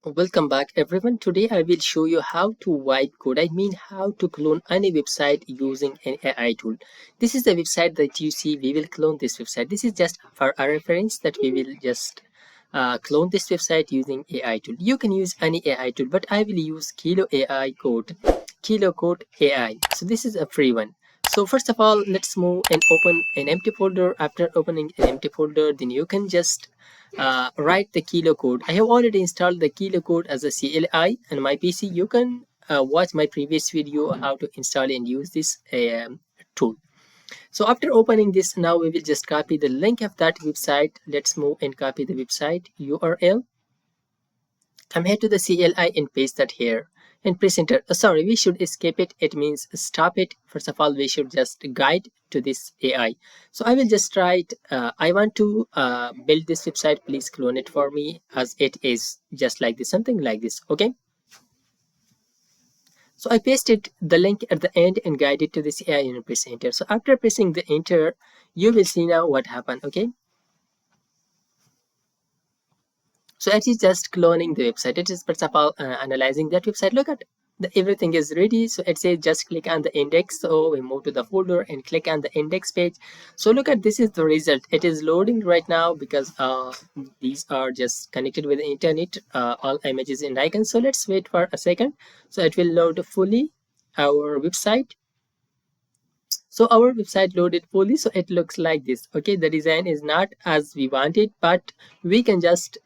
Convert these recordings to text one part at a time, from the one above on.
Welcome back everyone. Today I will show you how to wipe code. I mean how to clone any website using an AI tool. This is the website that you see. We will clone this website. This is just for our reference that we will just clone this website using AI tool. You can use any AI tool, but I will use Kilo AI code. Kilo Code AI. So this is a free one. So first of all, let's move and open an empty folder. After opening an empty folder, then you can just write the Kilo code. I have already installed the Kilo code as a CLI on my PC. You can watch my previous video how to install and use this tool. So after opening this, now we will just copy the link of that website. Let's move and copy the website URL. Come here to the CLI and paste that here and press enter. Sorry, we should escape it. It means stop it. First of all, we should just guide to this AI. So I will just write, I want to build this website. Please clone it for me as it is just like this, something like this. Okay. So I pasted the link at the end and guide it to this AI and press enter. So after pressing the enter, you will see now what happened. Okay. So it is just cloning the website. It is first of all analyzing that website. Look at everything is ready. So it says just click on the index. So we move to the folder and click on the index page. So look at this is the result. It is loading right now because these are just connected with the internet, all images and icons. So let's wait for a second. So it will load fully our website. So our website loaded fully, so it looks like this. Okay, the design is not as we wanted, but we can just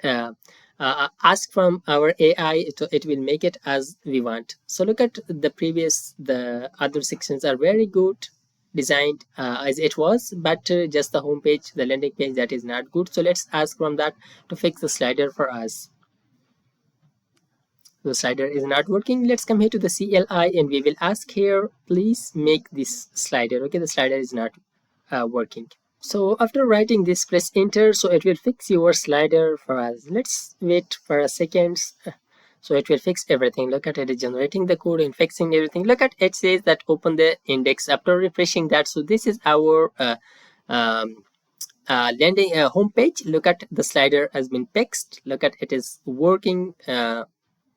ask from our AI, so it will make it as we want. So look at the other sections are very good designed as it was, but just the home page, the landing page, that is not good. So let's ask from that to fix the slider for us. The slider is not working. Let's come here to the CLI and we will ask here, please make this slider. Okay, the slider is not working. So after writing this, press enter. So it will fix your slider for us. Let's wait for a second. So it will fix everything. Look at it, generating the code and fixing everything. Look at it says that open the index after refreshing that. So this is our landing home page. Look at the slider has been fixed. Look at it is working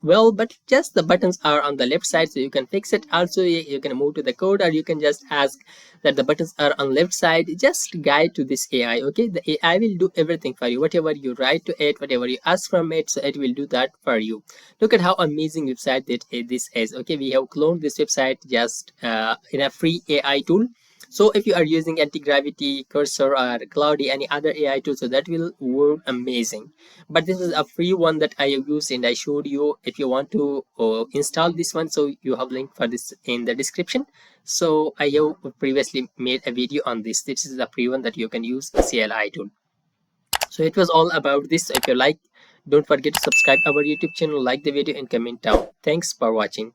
well, but just the buttons are on the left side, so you can fix it. Also you can move to the code, or you can just ask that the buttons are on left side. Just guide to this AI. Okay, the AI will do everything for you. Whatever you write to it, whatever you ask from it, so it will do that for you. Look at how amazing website that this is. Okay, we have cloned this website just in a free AI tool. So if you are using anti-gravity, Cursor, or Cloudy, any other AI tool, so that will work amazing. But this is a free one that I have used and I showed you. If you want to install this one, so you have link for this in the description. So I have previously made a video on this. This is a free one that you can use, CLI tool. So it was all about this. So if you like, don't forget to subscribe our YouTube channel, like the video and comment down. Thanks for watching.